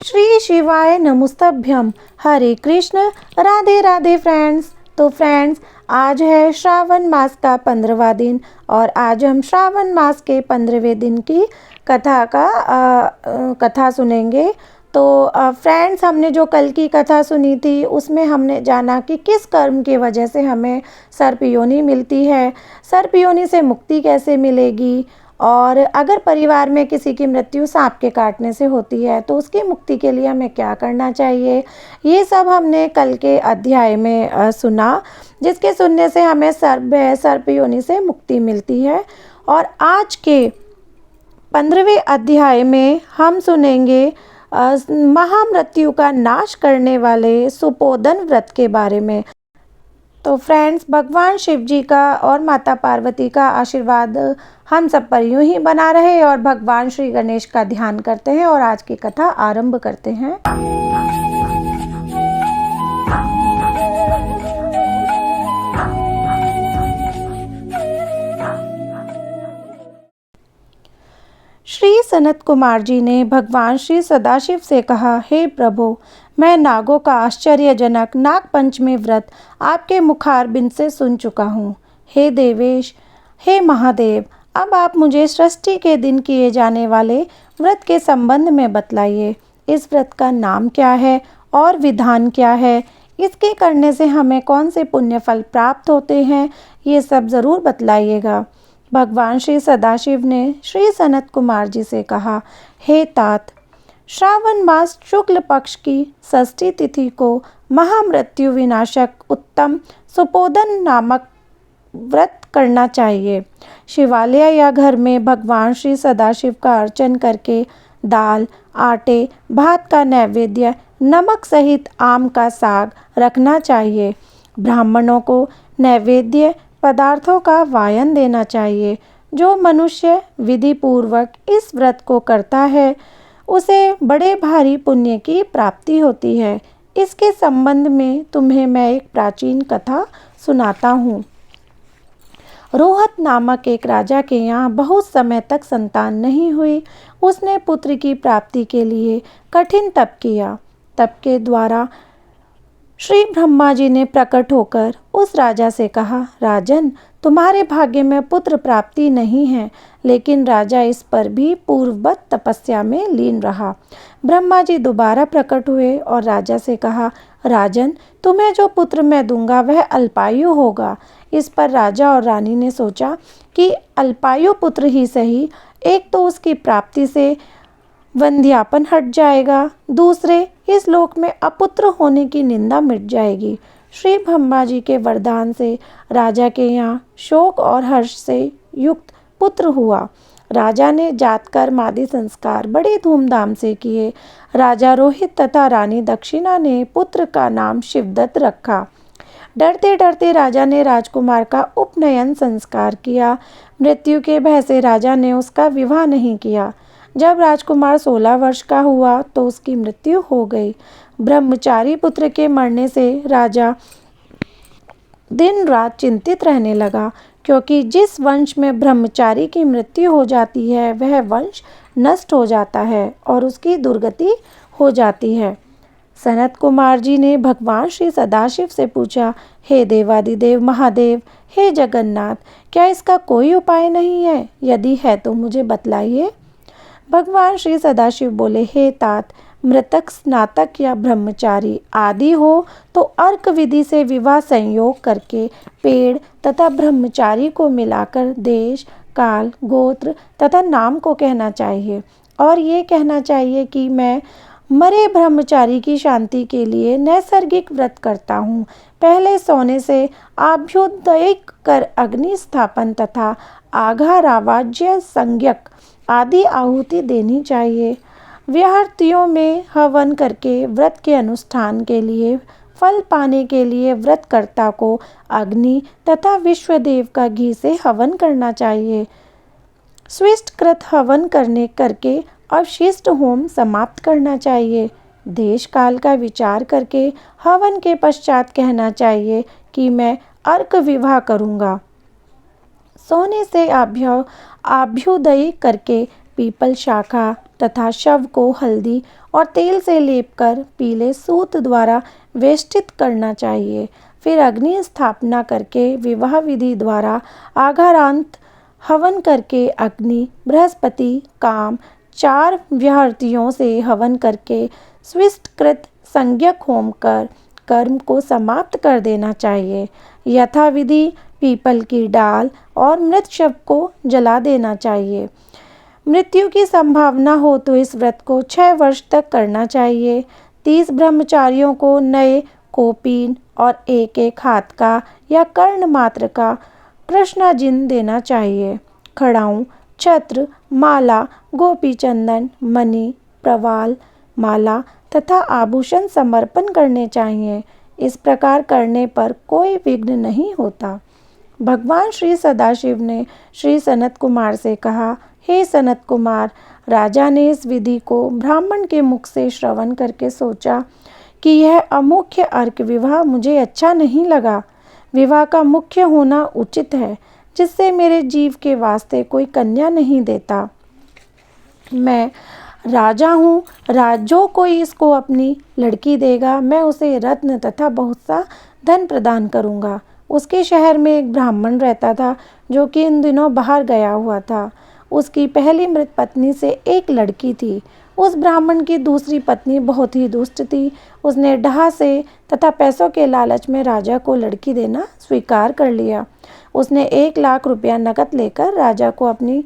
श्री शिवाय नमस्तभ्यम। हरे कृष्ण। राधे राधे फ्रेंड्स। तो फ्रेंड्स, आज है श्रावण मास का 15वां दिन और आज हम श्रावण मास के 15वें दिन की कथा सुनेंगे। तो फ्रेंड्स, हमने जो कल की कथा सुनी थी उसमें हमने जाना कि किस कर्म की वजह से हमें सर्पयोनि मिलती है, सर्पयोनि से मुक्ति कैसे मिलेगी, और अगर परिवार में किसी की मृत्यु सांप के काटने से होती है तो उसकी मुक्ति के लिए हमें क्या करना चाहिए। ये सब हमने कल के अध्याय में सुना, जिसके सुनने से हमें सर्पयोनि से मुक्ति मिलती है। और आज के 15वें अध्याय में हम सुनेंगे महामृत्यु का नाश करने वाले सुपोधन व्रत के बारे में। तो फ्रेंड्स, भगवान शिव जी का और माता पार्वती का आशीर्वाद हम सब पर यूं ही बना रहे और भगवान श्री गणेश का ध्यान करते हैं और आज की कथा आरंभ करते हैं। श्री सनत कुमार जी ने भगवान श्री सदाशिव से कहा, हे प्रभु, मैं नागों का आश्चर्यजनक नाग पंचमी व्रत आपके मुखारबिंद से सुन चुका हूँ। हे देवेश, हे महादेव, अब आप मुझे सृष्टि के दिन किए जाने वाले व्रत के संबंध में बतलाइए। इस व्रत का नाम क्या है और विधान क्या है, इसके करने से हमें कौन से पुण्य फल प्राप्त होते हैं, ये सब ज़रूर बतलाइएगा। भगवान श्री सदाशिव ने श्री सनत कुमार जी से कहा, हे तात, श्रावण मास शुक्ल पक्ष की षष्ठी तिथि को महामृत्यु विनाशक उत्तम सुपोधन नामक व्रत करना चाहिए। शिवालय या घर में भगवान श्री सदाशिव का अर्चन करके दाल, आटे, भात का नैवेद्य, नमक सहित आम का साग रखना चाहिए। ब्राह्मणों को नैवेद्य पदार्थों का वायन देना चाहिए। जो मनुष्य विधि पूर्वक इस व्रत को करता है उसे बड़े भारी पुण्य की प्राप्ति होती है। इसके संबंध में तुम्हें मैं एक प्राचीन कथा सुनाता हूँ। रोहत नामक एक राजा के यहाँ बहुत समय तक संतान नहीं हुई। उसने पुत्र की प्राप्ति के लिए कठिन तप किया। तप के द्वारा श्री ब्रह्मा जी ने प्रकट होकर उस राजा से कहा, राजन, तुम्हारे भाग्य में पुत्र प्राप्ति नहीं है। लेकिन राजा इस पर भी पूर्ववत तपस्या में लीन रहा। ब्रह्मा जी दोबारा प्रकट हुए और राजा से कहा, राजन, तुम्हें जो पुत्र मैं दूंगा वह अल्पायु होगा। इस पर राजा और रानी ने सोचा कि अल्पायु पुत्र ही सही, एक तो उसकी प्राप्ति से वंध्यापन हट जाएगा, दूसरे इस लोक में अपुत्र होने की निंदा मिट जाएगी। श्री ब्रह्मा जी के वरदान से राजा के यहाँ शोक और हर्ष से युक्त पुत्र हुआ। राजा ने जातकर्म आदि संस्कार बड़े धूमधाम से किए। राजा रोहित तथा रानी दक्षिणा ने पुत्र का नाम शिवदत्त रखा। डरते डरते राजा ने राजकुमार का उपनयन संस्कार किया। मृत्यु के भय से राजा ने उसका विवाह नहीं किया। जब राजकुमार 16 वर्ष का हुआ तो उसकी मृत्यु हो गई। ब्रह्मचारी पुत्र के मरने से राजा दिन रात चिंतित रहने लगा, क्योंकि जिस वंश में ब्रह्मचारी की मृत्यु हो जाती है वह वंश नष्ट हो जाता है और उसकी दुर्गति हो जाती है। सनत कुमार जी ने भगवान श्री सदाशिव से पूछा, हे देवादिदेव महादेव, हे जगन्नाथ, क्या इसका कोई उपाय नहीं है? यदि है तो मुझे बतलाइए। भगवान श्री सदाशिव बोले, हे तात, मृतक स्नातक या ब्रह्मचारी आदि हो तो अर्क विधि से विवाह संयोग करके पेड़ तथा ब्रह्मचारी को मिलाकर देश, काल, गोत्र तथा नाम को कहना चाहिए और ये कहना चाहिए कि मैं मरे ब्रह्मचारी की शांति के लिए नैसर्गिक व्रत करता हूँ। पहले सोने से आभ्युदय कर अग्नि स्थापन तथा आघारावाज्य संज्ञक आदि आहुति देनी चाहिए। व्याहृतियों में हवन करके व्रत के अनुष्ठान के लिए फल पाने के लिए व्रतकर्ता को अग्नि तथा विश्वदेव का घी से हवन करना चाहिए। स्विष्टकृत हवन करके अवशिष्ट होम समाप्त करना चाहिए। देश काल का विचार करके हवन के पश्चात कहना चाहिए कि मैं अर्क विवाह करूँगा। सोने से आभ्युदय करके पीपल शाखा तथा शव को हल्दी और तेल से लेपकर पीले सूत द्वारा वेष्टित करना चाहिए। फिर अग्नि स्थापना करके विवाह विधि द्वारा आघारांत हवन करके अग्नि, बृहस्पति, काम, 4 व्याहृतियों से हवन करके स्विष्टकृत संज्ञक होम कर कर्म को समाप्त कर देना चाहिए। यथाविधि पीपल की डाल और मृत शव को जला देना चाहिए। मृत्यु की संभावना हो तो इस व्रत को 6 वर्ष तक करना चाहिए। 30 ब्रह्मचारियों को नए कोपीन और एक हाथ का या कर्ण मात्र का कृष्णाजिन देना चाहिए। खड़ाऊं, छत्र, माला, गोपी चंदन, मणि, प्रवाल, माला तथा आभूषण समर्पण करने चाहिए। इस प्रकार करने पर कोई विघ्न नहीं होता। भगवान श्री सदाशिव ने श्री सनत कुमार से कहा, हे सनत कुमार, राजा ने इस विधि को ब्राह्मण के मुख से श्रवण करके सोचा कि यह अमुख्य अर्क विवाह मुझे अच्छा नहीं लगा। विवाह का मुख्य होना उचित है, जिससे मेरे जीव के वास्ते कोई कन्या नहीं देता। मैं राजा हूँ, जो कोई इसको अपनी लड़की देगा मैं उसे रत्न तथा बहुत सा धन प्रदान करूँगा। उसके शहर में एक ब्राह्मण रहता था जो कि इन दिनों बाहर गया हुआ था। उसकी पहली मृत पत्नी से एक लड़की थी। उस ब्राह्मण की दूसरी पत्नी बहुत ही दुष्ट थी। उसने डहा से तथा पैसों के लालच में राजा को लड़की देना स्वीकार कर लिया। उसने 1 लाख रुपया नकद लेकर राजा को अपनी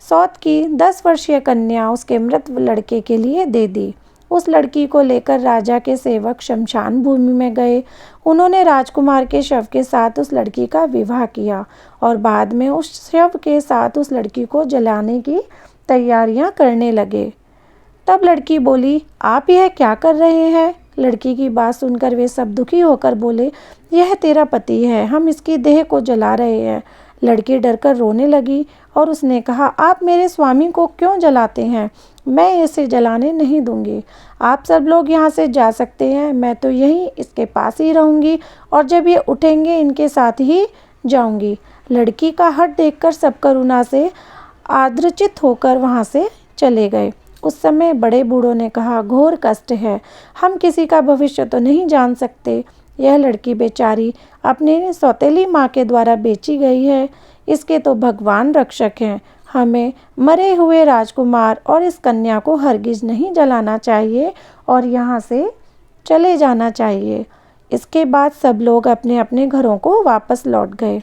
सौत की 10 वर्षीय कन्या उसके मृत लड़के के लिए दे दी। उस लड़की को लेकर राजा के सेवक शमशान भूमि में गए। उन्होंने राजकुमार के शव के साथ उस लड़की का विवाह किया और बाद में उस शव के साथ उस लड़की को जलाने की तैयारियां करने लगे। तब लड़की बोली, आप यह क्या कर रहे हैं? लड़की की बात सुनकर वे सब दुखी होकर बोले, यह तेरा पति है, हम इसकी देह को जला रहे हैं। लड़की डरकर रोने लगी और उसने कहा, आप मेरे स्वामी को क्यों जलाते हैं? मैं इसे जलाने नहीं दूंगी। आप सब लोग यहाँ से जा सकते हैं, मैं तो यहीं इसके पास ही रहूंगी और जब ये उठेंगे इनके साथ ही जाऊंगी। लड़की का हठ देखकर सब करुणा से आदरचित होकर वहाँ से चले गए। उस समय बड़े बूढ़ों ने कहा, घोर कष्ट है, हम किसी का भविष्य तो नहीं जान सकते। यह लड़की बेचारी अपने सौतेली माँ के द्वारा बेची गई है। इसके तो भगवान रक्षक हैं। हमें मरे हुए राजकुमार और इस कन्या को हरगिज नहीं जलाना चाहिए और यहाँ से चले जाना चाहिए। इसके बाद सब लोग अपने अपने घरों को वापस लौट गए।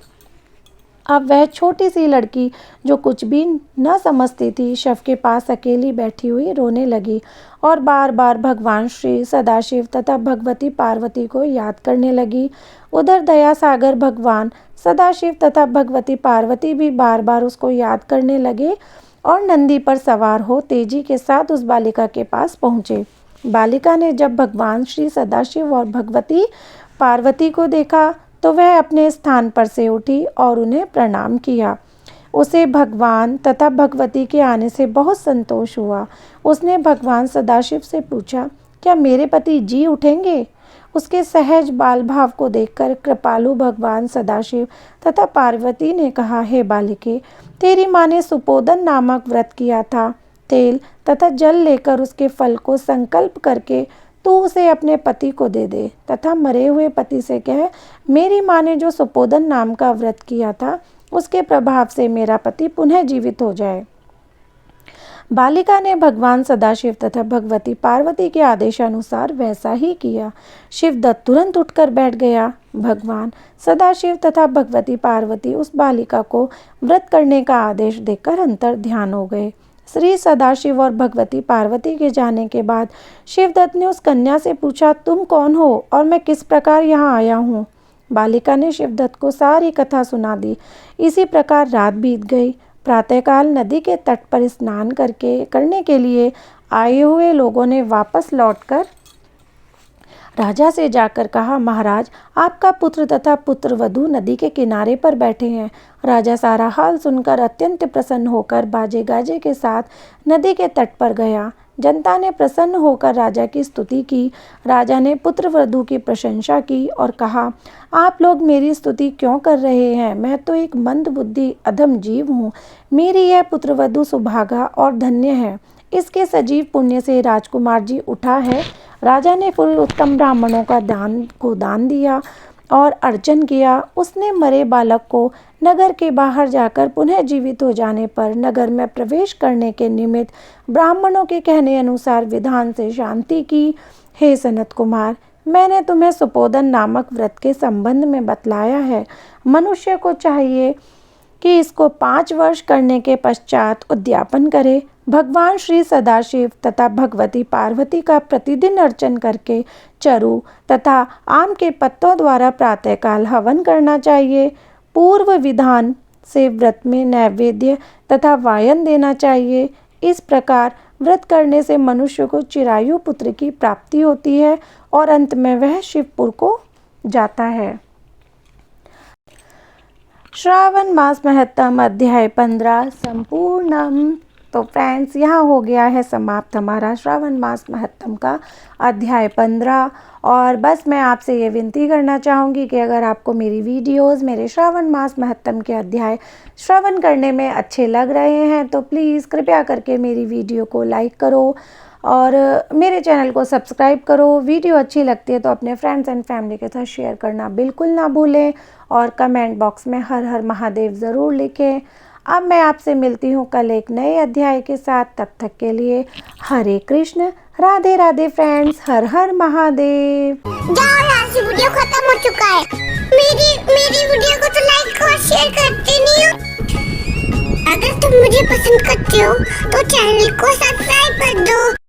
अब वह छोटी सी लड़की जो कुछ भी न समझती थी, शव के पास अकेली बैठी हुई रोने लगी और बार बार भगवान श्री सदाशिव तथा भगवती पार्वती को याद करने लगी। उधर दया सागर भगवान सदाशिव तथा भगवती पार्वती भी बार बार उसको याद करने लगे और नंदी पर सवार हो तेजी के साथ उस बालिका के पास पहुँचे। बालिका ने जब भगवान श्री सदाशिव और भगवती पार्वती को देखा तो वह अपने स्थान पर से उठी और उन्हें प्रणाम किया। उसे भगवान तथा भगवती के आने से बहुत संतोष हुआ। उसने भगवान सदाशिव से पूछा, क्या मेरे पति जी उठेंगे? उसके सहज बाल भाव को देखकर कृपालु भगवान सदाशिव तथा पार्वती ने कहा, हे बालिके, तेरी माँ ने सुपोदन नामक व्रत किया था। तेल तथा जल लेकर उसके फल को संकल्प करके तू उसे अपने पति को दे दे तथा मरे हुए पति से कह, मेरी माँ ने जो सुपोदन नाम का व्रत किया था उसके प्रभाव से मेरा पति पुनः जीवित हो जाए। बालिका ने भगवान सदाशिव तथा भगवती पार्वती के आदेशानुसार वैसा ही किया। शिवदत्त तुरंत उठकर बैठ गया। भगवान सदाशिव तथा भगवती पार्वती उस बालिका को व्रत करने का आदेश देकर अंतर ध्यान हो गए। श्री सदाशिव और भगवती पार्वती के जाने के बाद शिवदत्त ने उस कन्या से पूछा, तुम कौन हो और मैं किस प्रकार यहाँ आया हूँ? बालिका ने शिवदत्त को सारी कथा सुना दी। इसी प्रकार रात बीत गई। प्रातःकाल नदी के तट पर स्नान करने के लिए आए हुए लोगों ने वापस लौटकर राजा से जाकर कहा, महाराज, आपका पुत्र तथा पुत्रवधू नदी के किनारे पर बैठे हैं। राजा सारा हाल सुनकर अत्यंत प्रसन्न होकर बाजे गाजे के साथ नदी के तट पर गया। जनता ने प्रसन्न होकर राजा की स्तुति की। राजा ने पुत्रवधू की प्रशंसा की और कहा, आप लोग मेरी स्तुति क्यों कर रहे हैं? मैं तो एक मंद बुद्धि अधम जीव हूँ। मेरी यह पुत्रवधू सुभागा और धन्य है। इसके सजीव पुण्य से राजकुमार जी उठा है। राजा ने फिर उत्तम ब्राह्मणों का दान दिया और अर्चन किया। उसने मरे बालक को नगर के बाहर जाकर पुनः जीवित हो जाने पर नगर में प्रवेश करने के निमित्त ब्राह्मणों के कहने अनुसार विधान से शांति की। हे सनत कुमार, मैंने तुम्हें सुपोदन नामक व्रत के संबंध में बतलाया है। मनुष्य को चाहिए कि इसको 5 वर्ष करने के पश्चात उद्यापन करे। भगवान श्री सदाशिव तथा भगवती पार्वती का प्रतिदिन अर्चन करके चरु तथा आम के पत्तों द्वारा प्रातःकाल हवन करना चाहिए। पूर्व विधान से व्रत में नैवेद्य तथा वायन देना चाहिए। इस प्रकार व्रत करने से मनुष्य को चिरायु पुत्र की प्राप्ति होती है और अंत में वह शिवपुर को जाता है। श्रावण मास महत्तम अध्याय 15 संपूर्णम। तो फ्रेंड्स, यहाँ हो गया है समाप्त हमारा श्रावण मास महत्तम का अध्याय 15। और बस मैं आपसे ये विनती करना चाहूँगी कि अगर आपको मेरी वीडियोस, मेरे श्रावण मास महत्तम के अध्याय श्रवण करने में अच्छे लग रहे हैं तो प्लीज़ कृपया करके मेरी वीडियो को लाइक करो और मेरे चैनल को सब्सक्राइब करो। वीडियो अच्छी लगती है तो अपने फ्रेंड्स एंड फैमिली के साथ शेयर करना बिल्कुल ना भूलें और कमेंट बॉक्स में हर हर महादेव ज़रूर लिखें। अब मैं आपसे मिलती हूँ कल एक नए अध्याय के साथ। तब तक के लिए हरे कृष्ण, राधे राधे फ्रेंड्स, हर हर महादेव। जाओ यार, से वीडियो खत्म हो चुका है। मेरी वीडियो को तो लाइक और शेयर करते नहीं हो। अगर तुम मुझे पसंद करते हो तो चैनल को सब्सक्राइब कर दो।